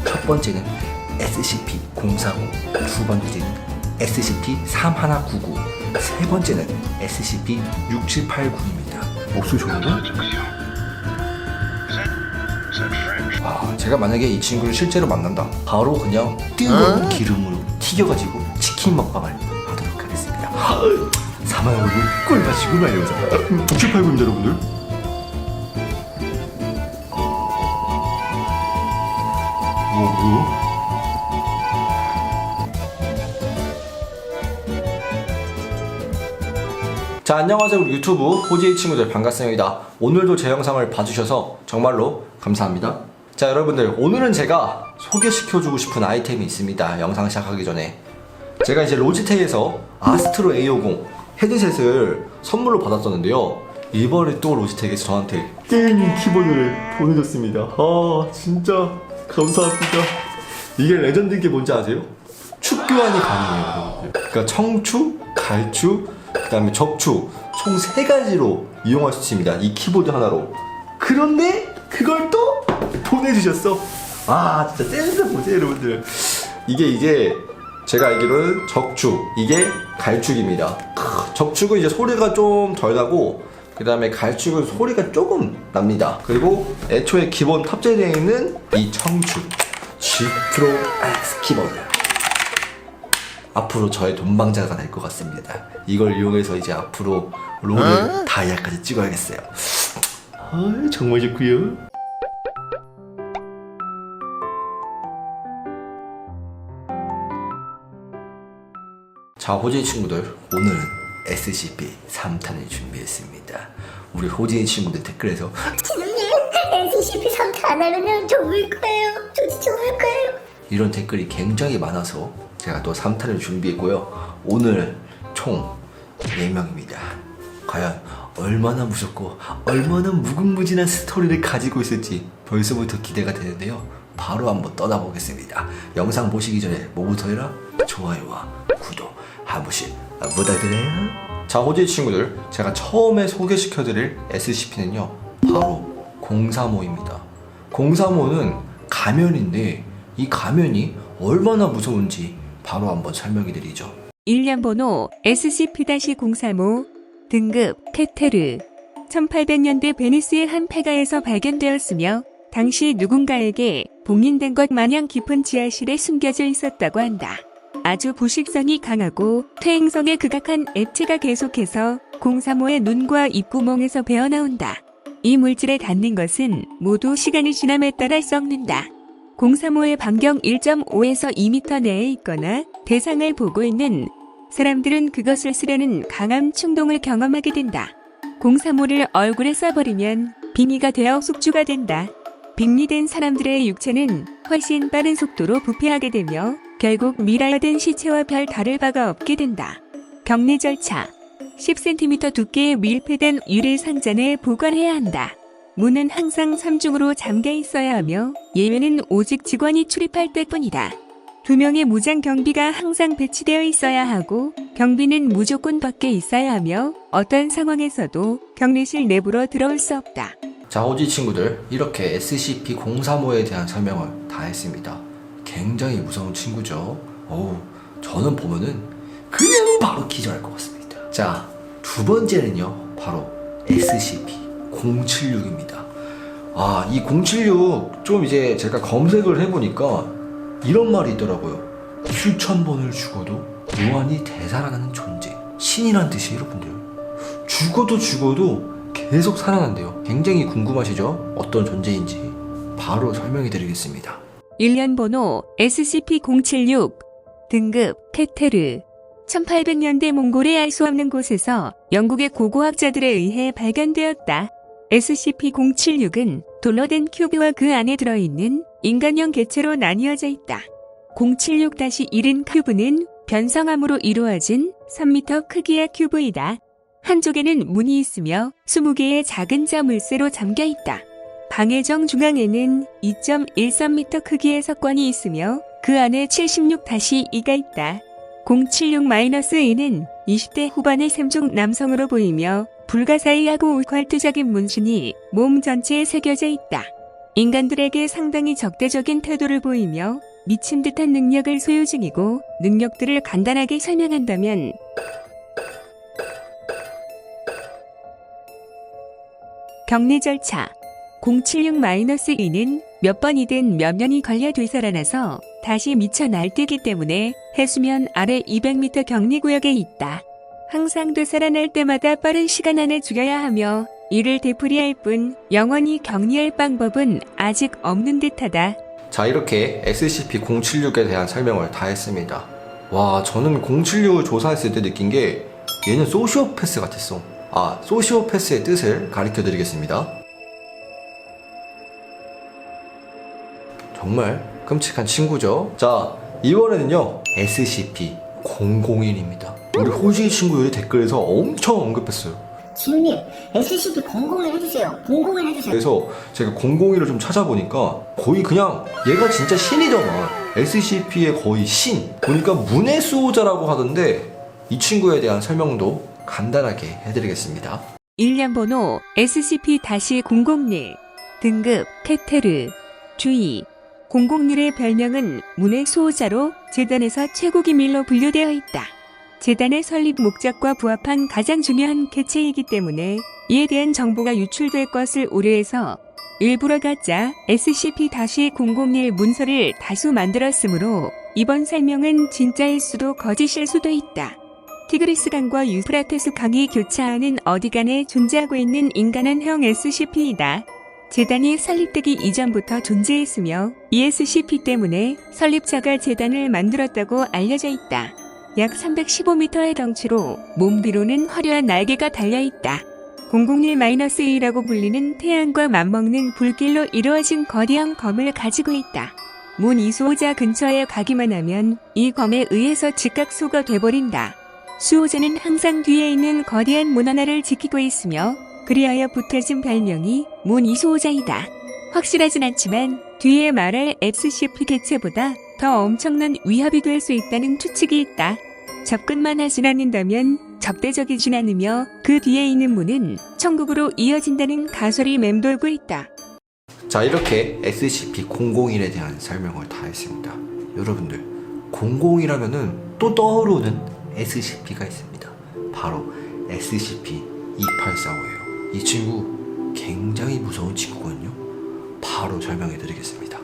첫 번째는 SCP-045, 두 번째는 SCP-3199, 세 번째는 SCP-6789입니다. 목소리 좋은데? 제가 만약에 이 친구를 실제로 만난다, 바로 그냥 뜨거운 기름으로 튀겨가지고 치킨 먹방을 하도록 하겠습니다. 사만 여러분 꿀 마시고 말려자. 6789입니다 여러분들. 뭐고? 자, 안녕하세요 우리 유튜브 호지의 친구들, 반갑습니다. 오늘도 제 영상을 봐주셔서 정말로 감사합니다. 자, 여러분들, 오늘은 제가 소개시켜주고 싶은 아이템이 있습니다. 영상 시작하기 전에 제가 이제 로지텍에서 아스트로 A50 헤드셋을 선물로 받았었는데요, 이번에 또 로지텍에서 저한테 게이밍 키보드를 보내줬습니다. 진짜 감사합니다. 이게 레전드인 게 뭔지 아세요? 축 교환이 가능해요 여러분들. 그러니까 청추, 갈추, 그 다음에 적추, 총 3가지로 이용할 수 있습니다, 이 키보드 하나로. 그런데 그걸 또 보내주셨어. 진짜 센스 보세요 여러분들. 이게 이제 제가 알기로는 적축, 이게 갈축입니다. 적축은 이제 소리가 좀 덜 나고, 그 다음에 갈축은 소리가 조금 납니다. 그리고 애초에 기본 탑재되어 있는 이 청축 G 프로 X 키보드, 앞으로 저의 돈방자가 될 것 같습니다. 이걸 이용해서 이제 앞으로 롤을 다이아까지 찍어야겠어요. 정말 좋구요. 자, 호진이 친구들, 오늘은 SCP-3탄을 준비했습니다. 우리 호진이 친구들 댓글에서 지금님 SCP-3탄 안 하면 좋을 거예요. 좋을 거예요. 이런 댓글이 굉장히 많아서 제가 또 3탄을 준비했고요. 오늘 총 4명입니다. 과연 얼마나 무섭고 얼마나 무궁무진한 스토리를 가지고 있을지 벌써부터 기대가 되는데요. 바로 한번 떠나보겠습니다. 영상 보시기 전에 뭐부터 해라? 좋아요와 구독 한 번씩 부탁드려요. 자, 호지 친구들, 제가 처음에 소개시켜드릴 SCP는요, 바로 035입니다. 035는 가면인데, 이 가면이 얼마나 무서운지 바로 한번 설명해드리죠. 일련번호 SCP-035, 등급 케테르, 1800년대 베니스의 한 폐가에서 발견되었으며 당시 누군가에게 봉인된 것 마냥 깊은 지하실에 숨겨져 있었다고 한다. 아주 부식성이 강하고 퇴행성에 극악한 액체가 계속해서 035의 눈과 입구멍에서 배어나온다. 이 물질에 닿는 것은 모두 시간이 지남에 따라 썩는다. 035의 반경 1.5에서 2m 내에 있거나 대상을 보고 있는 사람들은 그것을 쓰려는 강한 충동을 경험하게 된다. 035를 얼굴에 쏴버리면 빙의가 되어 숙주가 된다. 빙의된 사람들의 육체는 훨씬 빠른 속도로 부패하게 되며 결국 미라야된 시체와 별 다를 바가 없게 된다. 격리 절차: 10cm 두께의 밀폐된 유리 상자 내에 보관해야 한다. 문은 항상 3중으로 잠겨 있어야 하며 예외는 오직 직원이 출입할 때뿐이다. 2명의 무장 경비가 항상 배치되어 있어야 하고 경비는 무조건 밖에 있어야 하며 어떤 상황에서도 격리실 내부로 들어올 수 없다. 자, 호지 친구들, 이렇게 SCP-035에 대한 설명을 다 했습니다. 굉장히 무서운 친구죠. 저는 보면은 그냥 바로 기절할 것 같습니다. 자, 두 번째는요, 바로 SCP-076입니다. 이 076 좀 이제 제가 검색을 해보니까 이런 말이 있더라고요. 수천 번을 죽어도 무한히 되살아나는 존재, 신이란 뜻이에요 여러분들. 죽어도 계속 살아난대요. 굉장히 궁금하시죠? 어떤 존재인지 바로 설명해 드리겠습니다. 일련번호 SCP-076, 등급 케테르, 1800년대 몽골의 알 수 없는 곳에서 영국의 고고학자들에 의해 발견되었다. SCP-076은 돌로 된 큐브와 그 안에 들어있는 인간형 개체로 나뉘어져 있다. 076-1인 큐브는 변성암으로 이루어진 3m 크기의 큐브이다. 한쪽에는 문이 있으며 20개의 작은 자물쇠로 잠겨 있다. 방의 정중앙에는 2.13m 크기의 석관이 있으며 그 안에 76-2가 있다. 076-1은 20대 후반의 샘종 남성으로 보이며 불가사의하고 오컬트적인 문신이 몸 전체에 새겨져 있다. 인간들에게 상당히 적대적인 태도를 보이며 미친 듯한 능력을 소유 중이고 능력들을 간단하게 설명한다면 격리 절차 076-2는 몇 번이든 몇 년이 걸려 되살아나서 다시 미쳐 날뛰기 때문에 해수면 아래 200m 격리구역에 있다. 항상 되살아날 때마다 빠른 시간 안에 죽여야 하며 이를 되풀이할 뿐 영원히 격리할 방법은 아직 없는 듯하다. 자, 이렇게 SCP-076에 대한 설명을 다 했습니다. 와, 저는 076을 조사했을 때 느낀 게 얘는 소시오패스 같았어. 소시오패스의 뜻을 가르쳐 드리겠습니다. 정말 끔찍한 친구죠. 자, 이번에는요 SCP-001입니다. 우리 호주의 친구들이 댓글에서 엄청 언급했어요. 지훈님, SCP-001 해주세요. 001 해주세요. 그래서 제가 001을 좀 찾아보니까 거의 그냥 얘가 진짜 신이더만. SCP의 거의 신. 보니까 문의 수호자라고 하던데 이 친구에 대한 설명도 간단하게 해드리겠습니다. 일련 번호 SCP-001 등급 케테르 주의 001의 별명은 문의 수호자로 재단에서 최고 기밀로 분류되어 있다. 재단의 설립 목적과 부합한 가장 중요한 개체이기 때문에 이에 대한 정보가 유출될 것을 우려해서 일부러 가짜 SCP-001 문서를 다수 만들었으므로 이번 설명은 진짜일 수도 거짓일 수도 있다. 티그리스 강과 유프라테스 강이 교차하는 어디간에 존재하고 있는 인간한형 SCP이다. 재단이 설립되기 이전부터 존재했으며 이 SCP 때문에 설립자가 재단을 만들었다고 알려져 있다. 약 315m의 덩치로 몸 뒤로는 화려한 날개가 달려있다. 001-2라고 불리는 태양과 맞먹는 불길로 이루어진 거대한 검을 가지고 있다. 문 이수호자 근처에 가기만 하면 이 검에 의해서 즉각 소거돼버린다. 수호자는 항상 뒤에 있는 거대한 문 하나를 지키고 있으며 그리하여 붙어진 별명이 문 이수호자이다. 확실하진 않지만 뒤에 말할 SCP 개체보다 더 엄청난 위협이 될 수 있다는 추측이 있다. 접근만 하진 않는다면 적대적이진 않으며 그 뒤에 있는 문은 천국으로 이어진다는 가설이 맴돌고 있다. 자, 이렇게 SCP-001에 대한 설명을 다 했습니다. 여러분들 001하면은 또 떠오르는 SCP가 있습니다. 바로 SCP-2845예요. 이 친구 굉장히 무서운 친구거든요. 바로 설명해 드리겠습니다.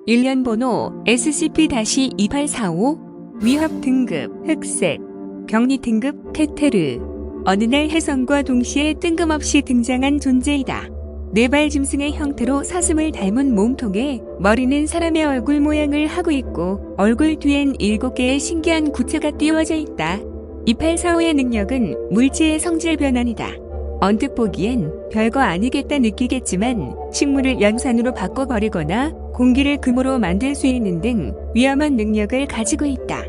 일련 번호 SCP-2845 위협 등급 흑색 격리 등급 케테르 어느 날 혜성과 동시에 뜬금없이 등장한 존재이다. 네발 짐승의 형태로 사슴을 닮은 몸통에 머리는 사람의 얼굴 모양을 하고 있고 얼굴 뒤엔 7개의 신기한 구체가 띄워져 있다. 2845의 능력은 물질의 성질 변환이다. 언뜻 보기엔 별거 아니겠다 느끼겠지만 식물을 연산으로 바꿔버리거나 공기를 금으로 만들 수 있는 등 위험한 능력을 가지고 있다.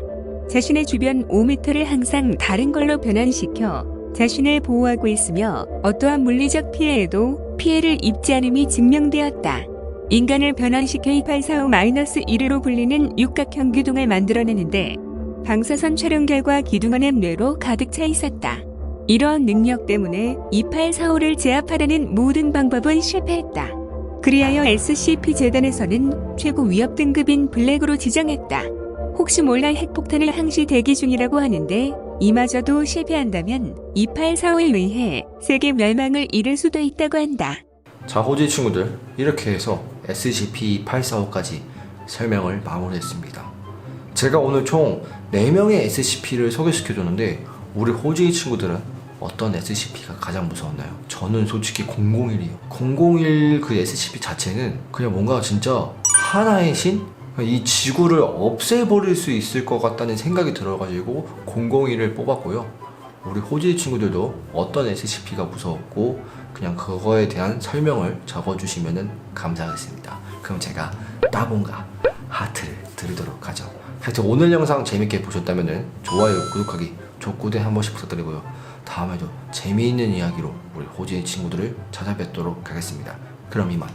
자신의 주변 5m를 항상 다른 걸로 변환시켜 자신을 보호하고 있으며 어떠한 물리적 피해에도 피해를 입지 않음이 증명되었다. 인간을 변환시켜 2845-1로 불리는 육각형 기둥을 만들어내는데 방사선 촬영 결과 기둥안의 뇌로 가득 차 있었다. 이러한 능력 때문에 2845를 제압하려는 모든 방법은 실패했다. 그리하여 SCP-재단에서는 최고 위협 등급인 블랙으로 지정했다. 혹시 몰라 핵폭탄을 항시 대기 중이라고 하는데 이마저도 실패한다면 2845에 의해 세계 멸망을 이룰 수도 있다고 한다. 자, 호지 친구들, 이렇게 해서 SCP-845까지 설명을 마무리했습니다. 제가 오늘 총 4명의 SCP를 소개시켜줬는데 우리 호지 친구들은 어떤 SCP가 가장 무서웠나요? 저는 솔직히 001이에요. 001 그 SCP 자체는 그냥 뭔가 진짜 하나의 신? 이 지구를 없애버릴 수 있을 것 같다는 생각이 들어가지고 001을 뽑았고요. 우리 호지 친구들도 어떤 SCP가 무서웠고 그냥 그거에 대한 설명을 적어주시면 감사하겠습니다. 그럼 제가 따봉과 하트를 드리도록 하죠. 하여튼 오늘 영상 재밌게 보셨다면 좋아요, 구독하기, 족구대 한 번씩 부탁드리고요. 다음에도 재미있는 이야기로 우리 호지의 친구들을 찾아뵙도록 하겠습니다. 그럼 이만.